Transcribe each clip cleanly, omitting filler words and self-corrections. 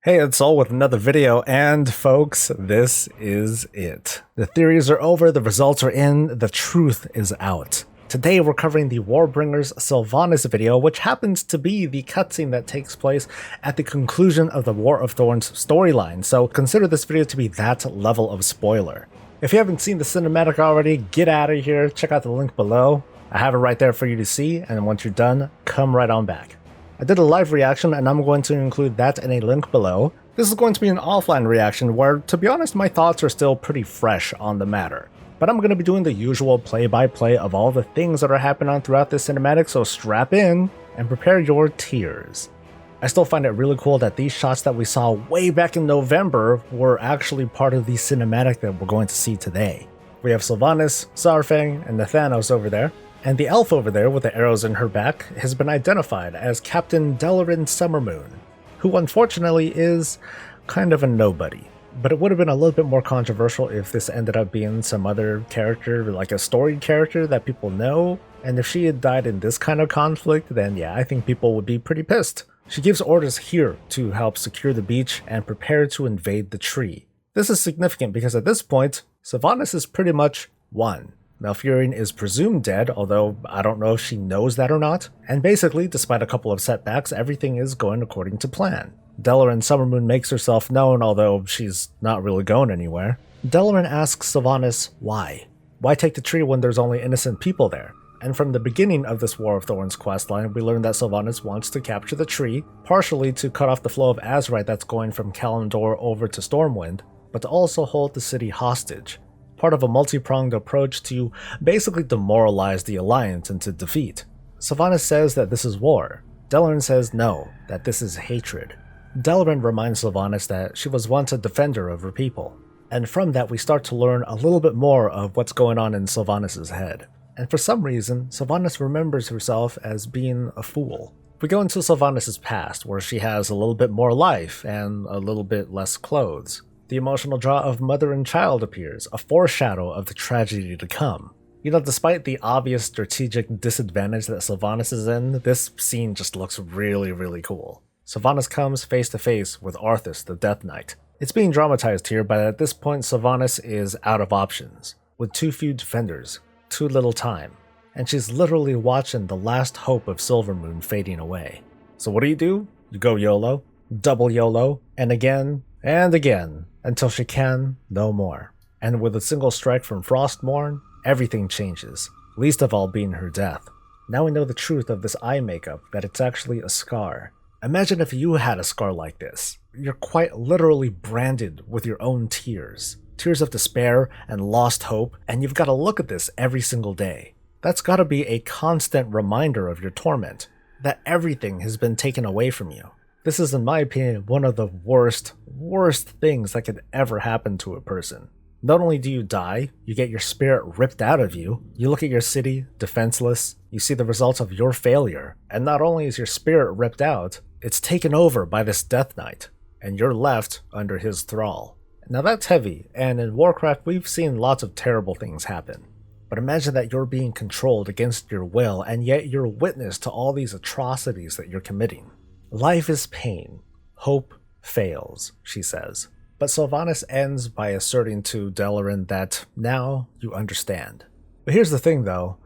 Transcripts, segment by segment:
Hey, it's Sol with another video, and folks, this is it. The theories are over, the results are in, the truth is out. Today we're covering the Warbringers Sylvanas video, which happens to be the cutscene that takes place at the conclusion of the War of Thorns storyline, so consider this video to be that level of spoiler. If you haven't seen the cinematic already, get out of here, check out the link below. I have it right there for you to see, and once you're done, come right on back. I did a live reaction and I'm going to include that in a link below. This is going to be an offline reaction where, to be honest, my thoughts are still pretty fresh on the matter. But I'm going to be doing the usual play-by-play of all the things that are happening throughout this cinematic, so strap in and prepare your tears. I still find it really cool that these shots that we saw way back in November were actually part of the cinematic that we're going to see today. We have Sylvanas, Saurfang, and Nathanos over there. And the elf over there with the arrows in her back has been identified as Captain Delarin Summermoon, who unfortunately is kind of a nobody. But it would have been a little bit more controversial if this ended up being some other character, like a storied character that people know. And if she had died in this kind of conflict, then yeah, I think people would be pretty pissed. She gives orders here to help secure the beach and prepare to invade the tree. This is significant because at this point, Sylvanas is pretty much won. Malfurion is presumed dead, although I don't know if she knows that or not, and basically, despite a couple of setbacks, everything is going according to plan. Delarin Summermoon makes herself known, although she's not really going anywhere. Delarin asks Sylvanas why. Why take the tree when there's only innocent people there? And from the beginning of this War of Thorns questline, we learn that Sylvanas wants to capture the tree, partially to cut off the flow of Azeroth that's going from Kalimdor over to Stormwind, but to also hold the city hostage. Part of a multi-pronged approach to basically demoralize the Alliance into defeat. Sylvanas says that this is war. Delarin says no, that this is hatred. Delarin reminds Sylvanas that she was once a defender of her people. And from that we start to learn a little bit more of what's going on in Sylvanas' head. And for some reason, Sylvanas remembers herself as being a fool. We go into Sylvanas' past, where she has a little bit more life and a little bit less clothes. The emotional draw of mother and child appears, a foreshadow of the tragedy to come. You know, despite the obvious strategic disadvantage that Sylvanas is in, this scene just looks really cool. Sylvanas comes face to face with Arthas, the Death Knight. It's being dramatized here, but at this point Sylvanas is out of options, with too few defenders, too little time, and she's literally watching the last hope of Silvermoon fading away. So what do? You go YOLO, double YOLO, and again, until she can no more. And with a single strike from Frostmourne, everything changes, least of all being her death. Now we know the truth of this eye makeup, that it's actually a scar. Imagine if you had a scar like this. You're quite literally branded with your own tears. Tears of despair and lost hope, and you've got to look at this every single day. That's got to be a constant reminder of your torment, that everything has been taken away from you. This is, in my opinion, one of the worst things that could ever happen to a person. Not only do you die, you get your spirit ripped out of you, you look at your city, defenseless, you see the results of your failure, and not only is your spirit ripped out, it's taken over by this Death Knight, and you're left under his thrall. Now that's heavy, and in Warcraft we've seen lots of terrible things happen. But imagine that you're being controlled against your will, and yet you're witness to all these atrocities that you're committing. Life is pain. Hope fails, she says. But Sylvanas ends by asserting to Delarin that now you understand. But here's the thing though,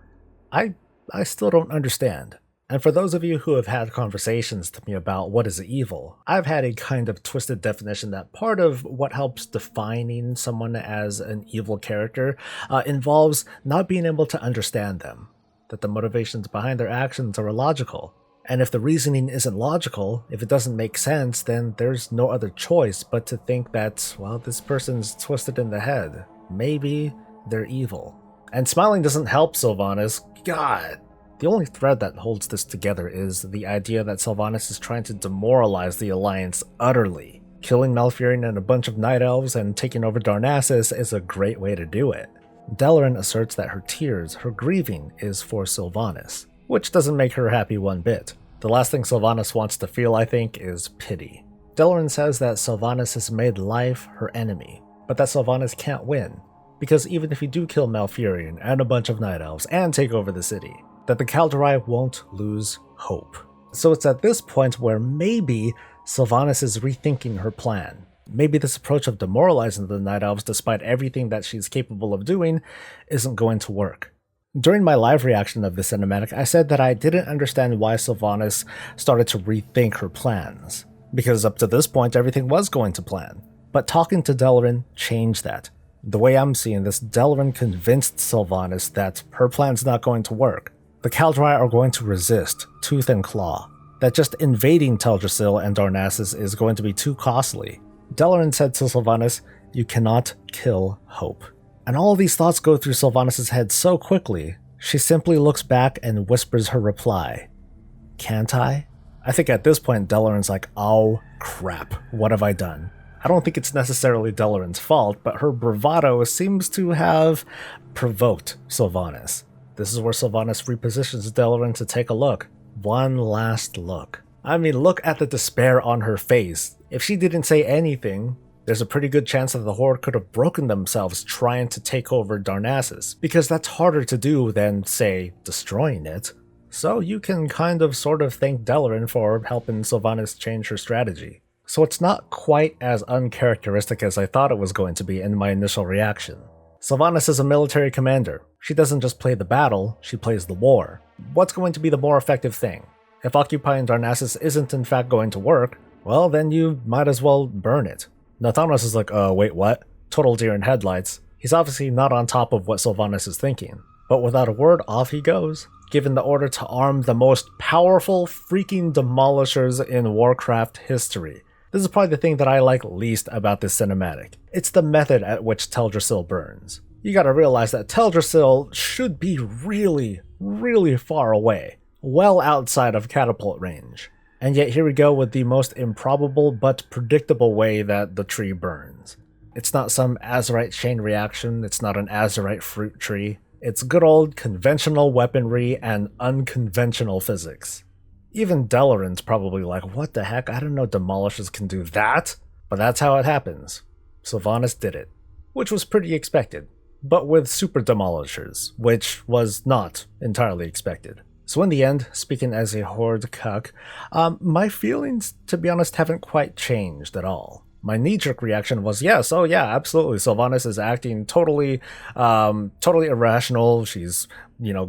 I still don't understand. And for those of you who have had conversations with me about what is evil, I've had a kind of twisted definition that part of what helps defining someone as an evil character involves not being able to understand them, that the motivations behind their actions are illogical. And if the reasoning isn't logical, if it doesn't make sense, then there's no other choice but to think that, well, this person's twisted in the head. Maybe they're evil. And smiling doesn't help Sylvanas. God. The only thread that holds this together is the idea that Sylvanas is trying to demoralize the Alliance utterly. Killing Malfurion and a bunch of Night Elves and taking over Darnassus is a great way to do it. Delarin asserts that her tears, her grieving, is for Sylvanas, which doesn't make her happy one bit. The last thing Sylvanas wants to feel, I think, is pity. Delarin says that Sylvanas has made life her enemy, but that Sylvanas can't win, because even if you do kill Malfurion and a bunch of Night Elves and take over the city, that the Kaldorei won't lose hope. So it's at this point where maybe Sylvanas is rethinking her plan. Maybe this approach of demoralizing the Night Elves despite everything that she's capable of doing isn't going to work. During my live reaction of the cinematic, I said that I didn't understand why Sylvanas started to rethink her plans, because up to this point everything was going to plan. But talking to Delaran changed that. The way I'm seeing this, Delaran convinced Sylvanas that her plan's not going to work. The Kaldrai are going to resist, tooth and claw. That just invading Teldrassil and Darnassus is going to be too costly. Delaran said to Sylvanas, "You cannot kill hope." And all of these thoughts go through Sylvanas' head so quickly, she simply looks back and whispers her reply. "Can't I?" I think at this point Delaran's like, oh crap, what have I done? I don't think it's necessarily Delaran's fault, but her bravado seems to have provoked Sylvanas. This is where Sylvanas repositions Delaran to take a look. One last look. I mean, look at the despair on her face. If she didn't say anything, there's a pretty good chance that the Horde could have broken themselves trying to take over Darnassus, because that's harder to do than, say, destroying it. So you can kind of sort of thank Delaran for helping Sylvanas change her strategy. So it's not quite as uncharacteristic as I thought it was going to be in my initial reaction. Sylvanas is a military commander. She doesn't just play the battle, she plays the war. What's going to be the more effective thing? If occupying Darnassus isn't in fact going to work, well then you might as well burn it. Now Thanos is like, wait, what? Total deer in headlights. He's obviously not on top of what Sylvanas is thinking. But without a word, off he goes, given the order to arm the most powerful freaking demolishers in Warcraft history. This is probably the thing that I like least about this cinematic. It's the method at which Teldrassil burns. You gotta realize that Teldrassil should be really, really far away, well outside of catapult range. And yet here we go with the most improbable but predictable way that the tree burns. It's not some Azerite chain reaction, it's not an Azerite fruit tree. It's good old conventional weaponry and unconventional physics. Even Delaran's probably like, what the heck, I didn't know demolishers can do that? But that's how it happens. Sylvanas did it, which was pretty expected, but with super demolishers, which was not entirely expected. So in the end, speaking as a Horde cuck, my feelings, to be honest, haven't quite changed at all. My knee-jerk reaction was, yes, oh yeah, absolutely, Sylvanas is acting totally irrational, she's,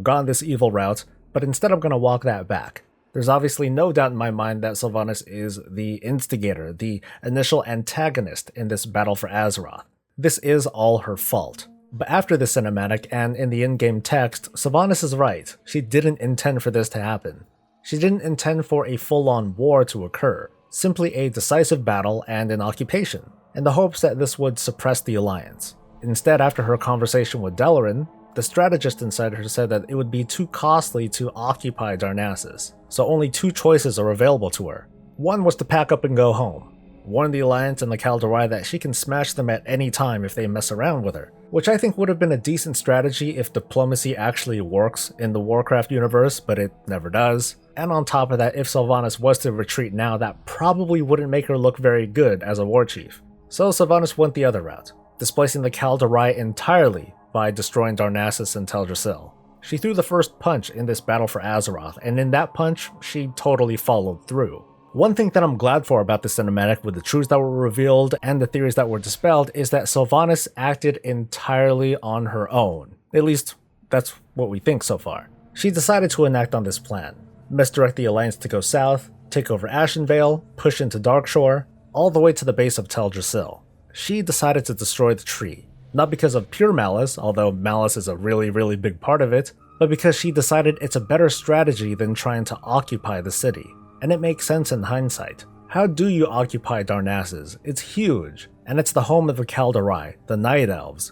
gone this evil route, but instead I'm gonna walk that back. There's obviously no doubt in my mind that Sylvanas is the instigator, the initial antagonist in this battle for Azeroth. This is all her fault. But after the cinematic and in the in-game text, Sylvanas is right. She didn't intend for this to happen. She didn't intend for a full-on war to occur, simply a decisive battle and an occupation, in the hopes that this would suppress the Alliance. Instead, after her conversation with Delaran, the strategist inside her said that it would be too costly to occupy Darnassus, so only two choices are available to her. One was to pack up and go home, warn the Alliance and the Kaldrai that she can smash them at any time if they mess around with her, which I think would have been a decent strategy if diplomacy actually works in the Warcraft universe, but it never does. And on top of that, if Sylvanas was to retreat now, that probably wouldn't make her look very good as a war chief. So Sylvanas went the other route, displacing the Kaldrai entirely by destroying Darnassus and Teldrassil. She threw the first punch in this battle for Azeroth, and in that punch, she totally followed through. One thing that I'm glad for about the cinematic, with the truths that were revealed and the theories that were dispelled, is that Sylvanas acted entirely on her own. At least, that's what we think so far. She decided to enact on this plan. Misdirect the Alliance to go south, take over Ashenvale, push into Darkshore, all the way to the base of Teldrassil. She decided to destroy the tree. Not because of pure malice, although malice is a really, really big part of it, but because she decided it's a better strategy than trying to occupy the city. And it makes sense in hindsight. How do you occupy Darnassus? It's huge, and it's the home of the Kaldrai, the Night Elves,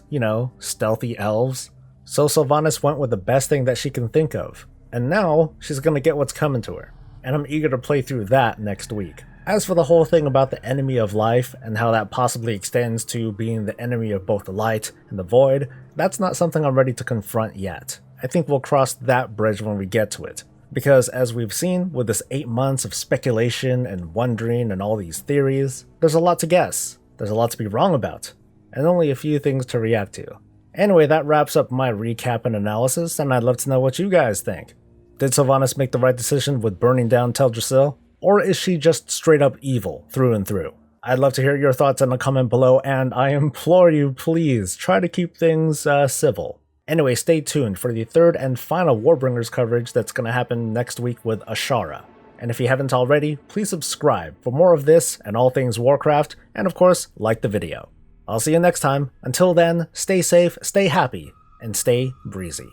stealthy elves. So Sylvanas went with the best thing that she can think of, and now she's gonna get what's coming to her, and I'm eager to play through that next week. As for the whole thing about the enemy of life, and how that possibly extends to being the enemy of both the light and the void, that's not something I'm ready to confront yet. I think we'll cross that bridge when we get to it. Because as we've seen with this 8 months of speculation and wondering and all these theories, there's a lot to guess, there's a lot to be wrong about, and only a few things to react to. Anyway, that wraps up my recap and analysis, and I'd love to know what you guys think. Did Sylvanas make the right decision with burning down Teldrassil? Or is she just straight up evil through and through? I'd love to hear your thoughts in the comment below, and I implore you, please, try to keep things civil. Anyway, stay tuned for the third and final Warbringers coverage that's going to happen next week with Ashara. And if you haven't already, please subscribe for more of this and all things Warcraft, and of course, like the video. I'll see you next time. Until then, stay safe, stay happy, and stay breezy.